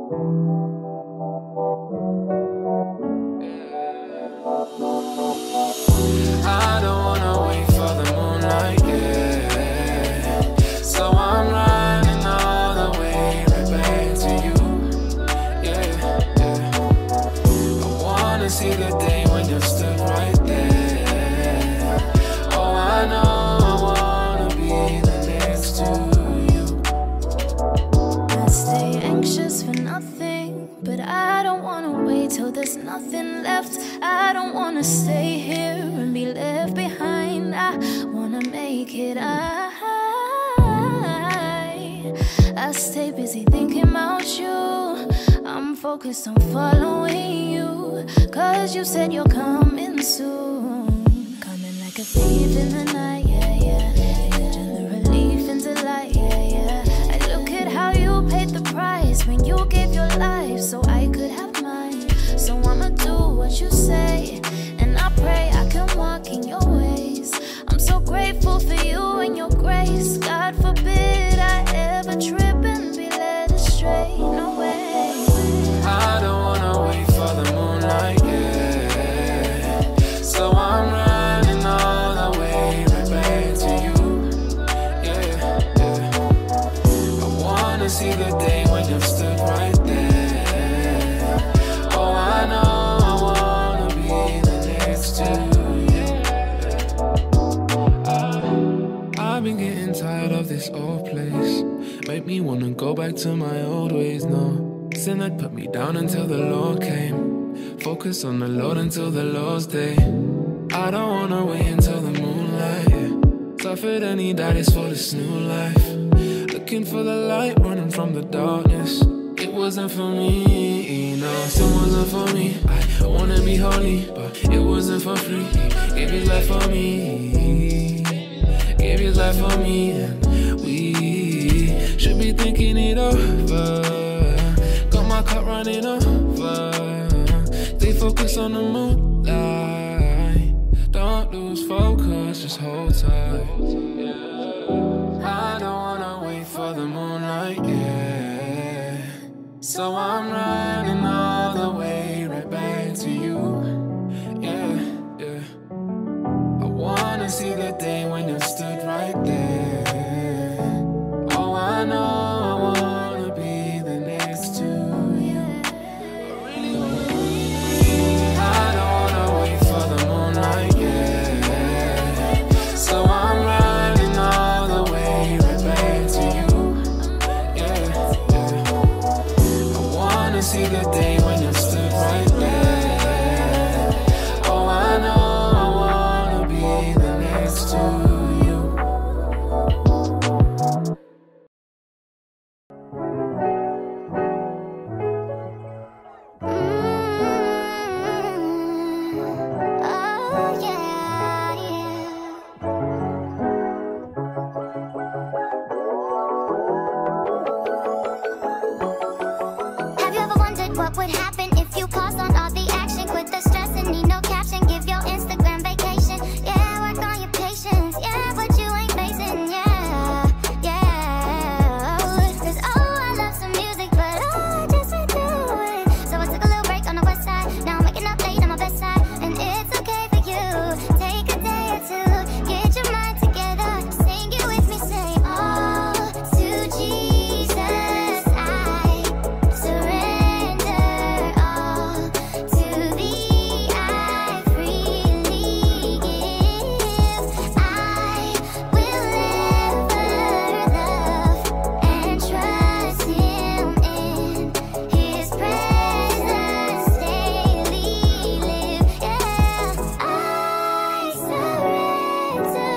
I don't wanna wait for the moonlight, yeah. So I'm running all the way right back to you, yeah. I wanna see the day when you stood right there. Oh, I know I wanna be the next to you. I stay anxious for nothing, but I don't wanna wait till there's nothing left. I don't wanna stay here and be left behind. I wanna make it. I stay busy thinking about you. I'm focused on following you, 'cause you said you're coming soon. Coming like a thief in the night, yeah, yeah. You turn the relief into light, yeah, yeah. I look at how you paid the price when you gave your life so I could have mine. So I'ma do what you say, and I pray I can walk in your ways. I'm so grateful for you and your grace. God forbid I ever trip and be led astray. No way. I don't wanna wait for the moonlight, yeah. So I'm running all the way right back to you, yeah, yeah. I wanna see the day when you stood right there. Oh, I know I wanna be the next to you. I've been getting tired of this old place. Make me wanna go back to my old ways, no. Sin that put me down until the Lord came. Focus on the Lord until the Lord's day. I don't wanna wait until the moonlight. Suffered and he died is for this new life. Looking for the light, running from the darkness. It wasn't for me, no, sin wasn't for me. I wanna be holy, but it wasn't for free. He gave his life for me, gave his life for me, and we should be thinking it over. Got my cup running over. Stay focused on the moonlight. Don't lose focus, just hold tight. I don't wanna wait for the moonlight, yeah. So I'm running all the way right back to you, yeah, yeah. I wanna see the day when you stood right there. Oh, I know I wanna be the next to you. I don't wanna wait for the moonlight, yeah. So I'm running all the way right back to you, yeah, yeah. I wanna see the day when you stood right there. Oh, I know I wanna be the next to you. Oh, yeah, yeah. Have you ever wondered what would happen if you paused on all the action? Quit the stress and need no caption. Give your Instagram vacation. Yeah, work on your patience. Yeah, but you ain't facing. Yeah, yeah. 'Cause oh, I love some music, but oh, I just can't do it. So I took a little break on the west side. Now I'm waking up late on my best side, and it's okay for you. Take a day or two, get your mind together. Sing it with me, say all to Jesus I surrender. All to thee I freely give. I will ever love and trust him in his presence daily live. Yeah, I surrender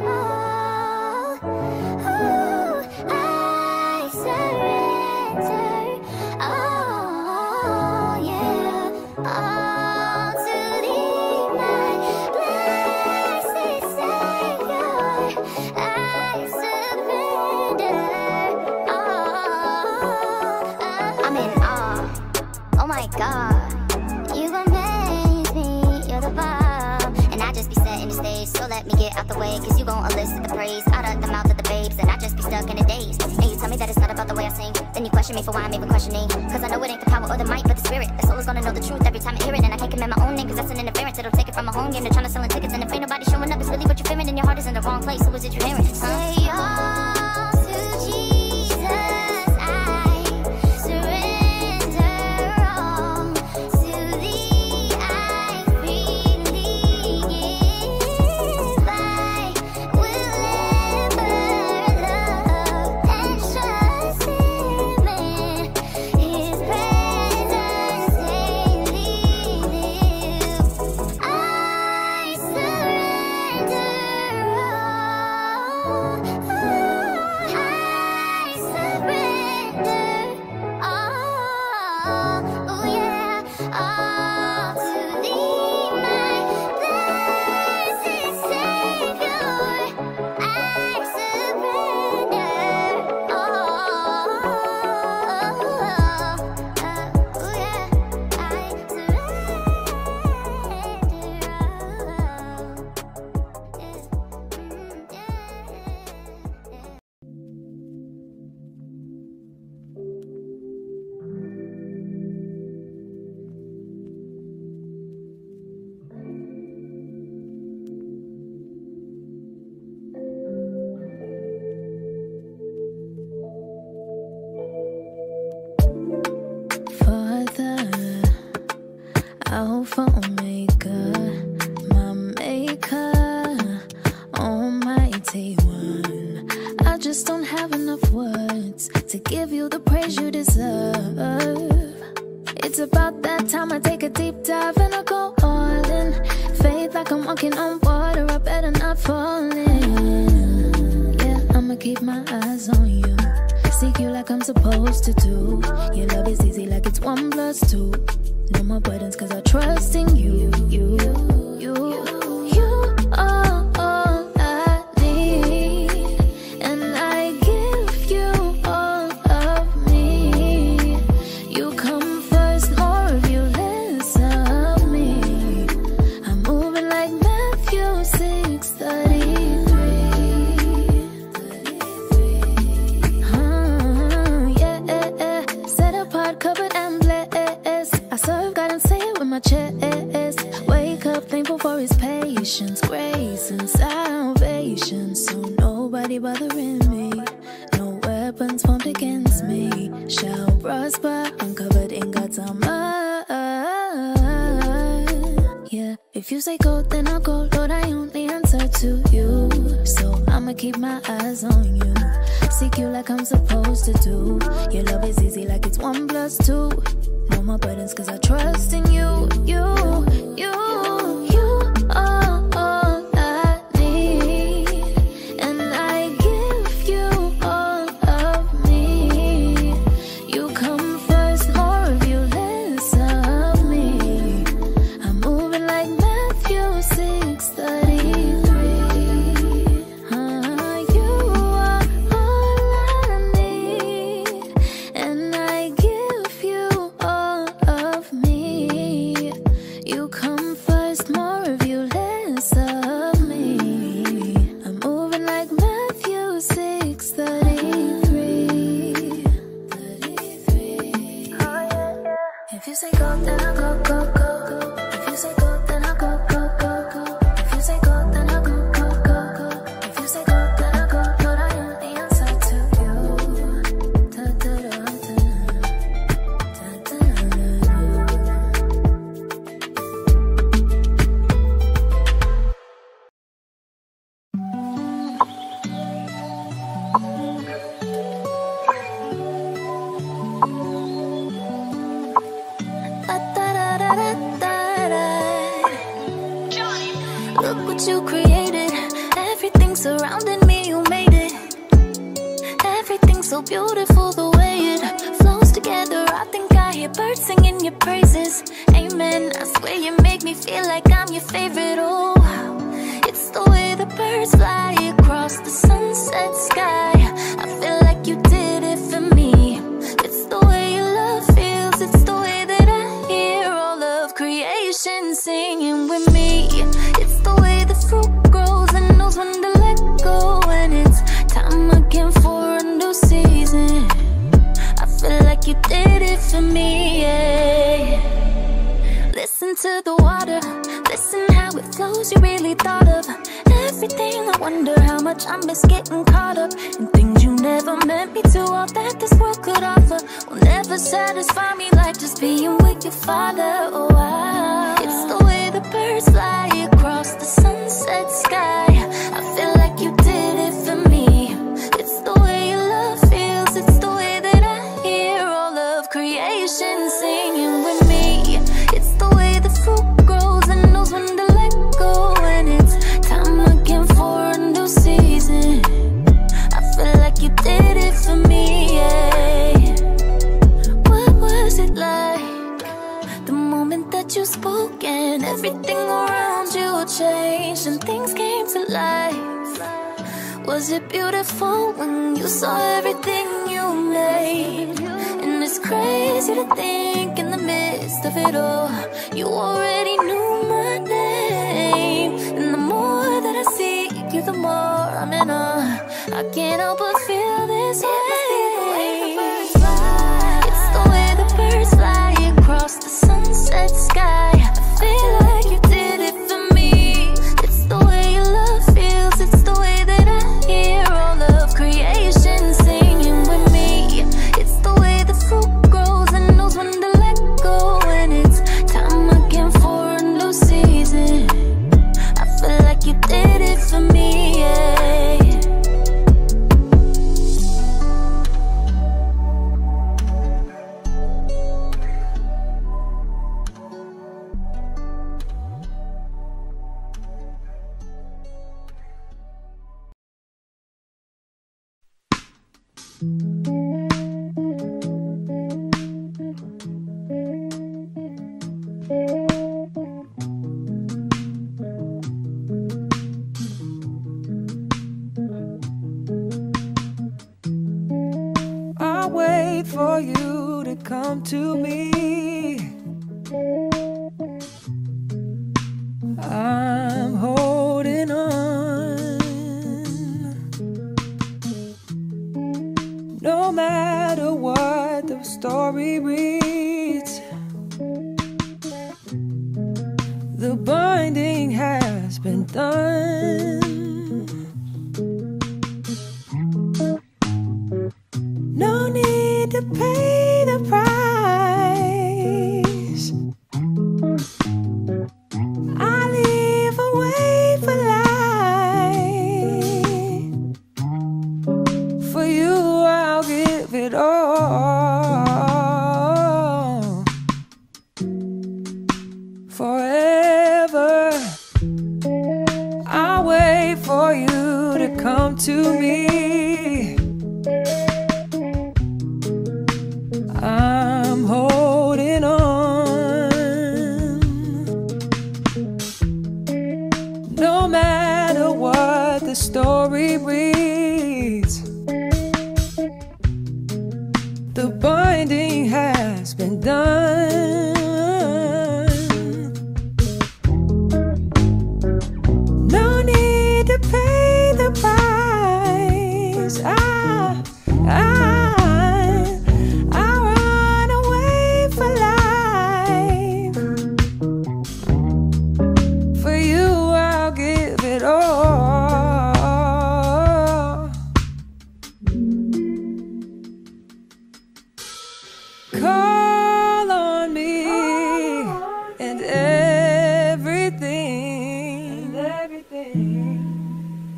all. Ooh, I surrender all, yeah, all to thee, my blessed Savior. I surrender all. I'm in awe. Oh my God, you amaze me. You're the bomb, and I just be setting the stage. So let me get out the way, 'cause you gon' elicit the praise out of the mouth of the babes, and I just be stuck in a daze. And you you tell me that it's not about the way I sing, then you question me for why I'm even questioning. Cause I know it ain't the power or the might, but the spirit. The soul is gonna know the truth every time I hear it. And I can't command my own name, cause that's an interference. It'll take it from a home game. They're trying to sell tickets, and if ain't nobody showing up, it's really what you're feeling. And your heart is in the wrong place. Who is it you're hearing? Say all to Jesus, I surrender all. To thee I freely give. I will ever love and trust Him in His presence daily live. I surrender all. I surrender all. Oh yeah, all to thee, my blessed Savior. I surrender all. Oh yeah, I surrender all. Father, Alpha, Omega, my maker, Almighty One. I just don't have enough words to give you the praise you deserve. It's about that time I take a deep dive and I go all in. Faith like I'm walking on water, I better not fall in. Yeah, I'ma keep my eyes on you. Seek you like I'm supposed to do. Your love is easy like it's 1 + 2. No more burdens cause I trust in you. You are all I need. And I give you all of me. You come first, more of you, less of me. I'm moving like Matthew 6:33. Covered and blessed. I serve God and say it with my chest. Wake up thankful for His patience, grace and salvation. So nobody bothering me. No weapons formed against me shall prosper. I'm covered in God's armor. Yeah, if you say go, then I'll go. Lord, I only answer to you. So I'ma keep my eyes on you. Seek you like I'm supposed to do. Your love is easy like it's 1 + 2. No more burdens cause I trust in you. You are all I need. And I give you all of me. You come first, more of you, less of me. I'm moving like Matthew 6:33. If you say go, then I'll go, go, go, go. If you say go, then I'll go, go, go, go. If you say go, then I'll go, go, go, go. If you say go, then I'll go, Lord, I only answer to you. Da, da, da, da. Da, da, Look what you created. Everything surrounding me, you made it. Everything's so beautiful the way it flows together. I think I hear birds singing your praises. Amen. I swear you make me feel like I'm your favorite. Oh, it's the way the birds fly across the sunset sky. I feel like you did it for me. It's the way your love feels. It's the way that I hear all of creation singing with me. It's the way the fruit grows and knows when to let go. And it's time again for a new season. like you did it for me, yeah. Listen to the water, listen how it flows. You really thought of everything. I wonder how much I miss getting caught up in things you never meant me to. All that this world could offer will never satisfy me like just being with your father. Oh, it's the way the birds fly across the sunset sky. I feel like you did it for me. It's the way your love feels. It's the way that I hear all of creation singing with me. It's the way the fruit grows and knows when to let go. And it's time again for a new season. I feel like you did it for me, yeah. What was it like? The moment that you spoke and everything around you changed and things came to life. Was it beautiful when you saw everything you made? And it's crazy to think in the midst of it all, you already knew my name. And the more that I see you, the more I'm in awe. I can't help but feel this way. It's the way the birds fly across the sunset sky. I feel like you did it for me. It's the way your love feels. It's the way that I hear all of creation singing with me. It's the way the fruit grows and knows when to let go. And it's time again for a new season. I feel like you did it for me, yeah. I'll wait for you to come to me. I'm holding on. No matter what the story reads, the binding has been done. No need to pay the price. I live away for life. For you, I'll give it all. Forever, I'll wait for you to come to me. I'm holding on. No matter what the story reads, the binding has been done. No need to pay the price. I'll run away for life. For you, I'll give it all. Call on me and everything.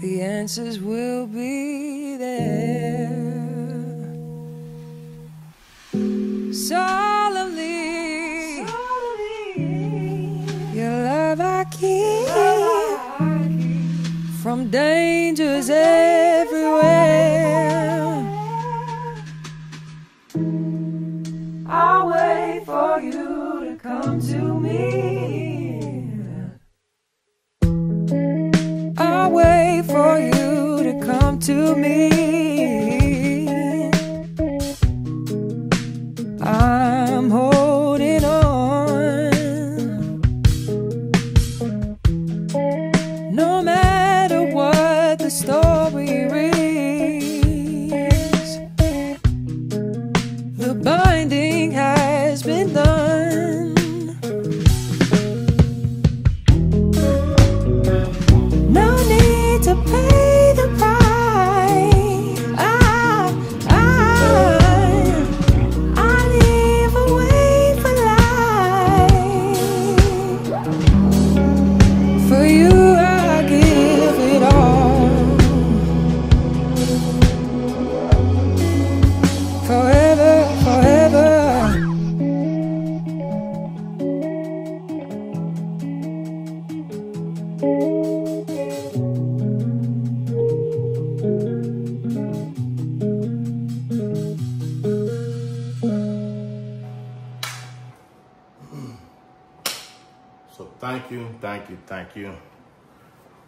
The answers will be there. Solemnly, your love I keep from dangers everywhere. I'll wait for you to come to me. I'll wait for you to come to me. I'm holding on. No matter what the story reads, the finding has been done. No need to pay the price. I live away for life. For you I give it all. Forever, forever. So thank you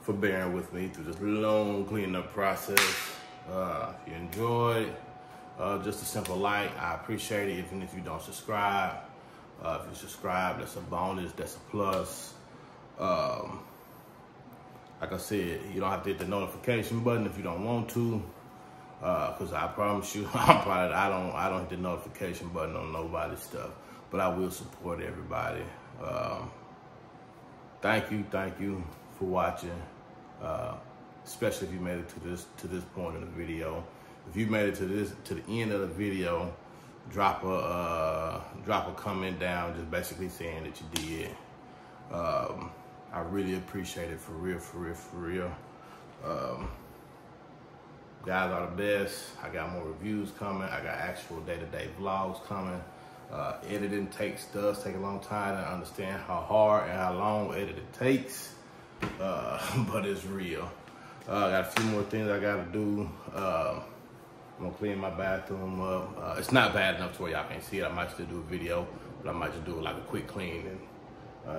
for bearing with me through this long cleanup process. If you enjoyed, just a simple like, I appreciate it. Even if you don't subscribe, if you subscribe, that's a bonus, that's a plus. Like I said, you don't have to hit the notification button if you don't want to, because I promise you, I don't hit the notification button on nobody's stuff, but I will support everybody. Thank you for watching, especially if you made it to this point in the video. If you made it to the end of the video, drop a comment down, just basically saying that you did. I really appreciate it, for real. Guys are the best. I got more reviews coming. I got actual day-to-day vlogs coming. Editing does take a long time. I understand how hard and how long editing takes, but it's real. I got a few more things I gotta do. I'm gonna clean my bathroom up. It's not bad enough to where y'all can't see it. I might still do a video, but I might just do like a quick clean and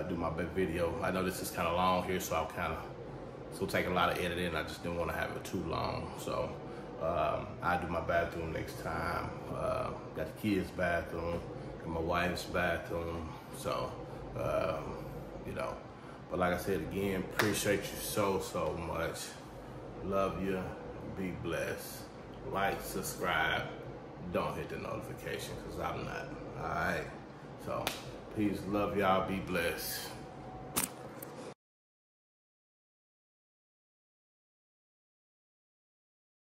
do my best video. I know this is kind of long here, so it'll take a lot of editing. I just didn't want to have it too long, so I'll do my bathroom next time. Got the kids' bathroom and my wife's bathroom, so you know. But like I said again, appreciate you so much. Love you. Be blessed. Like, subscribe. Don't hit the notification, because I'm not. All right. So peace. Love y'all. Be blessed.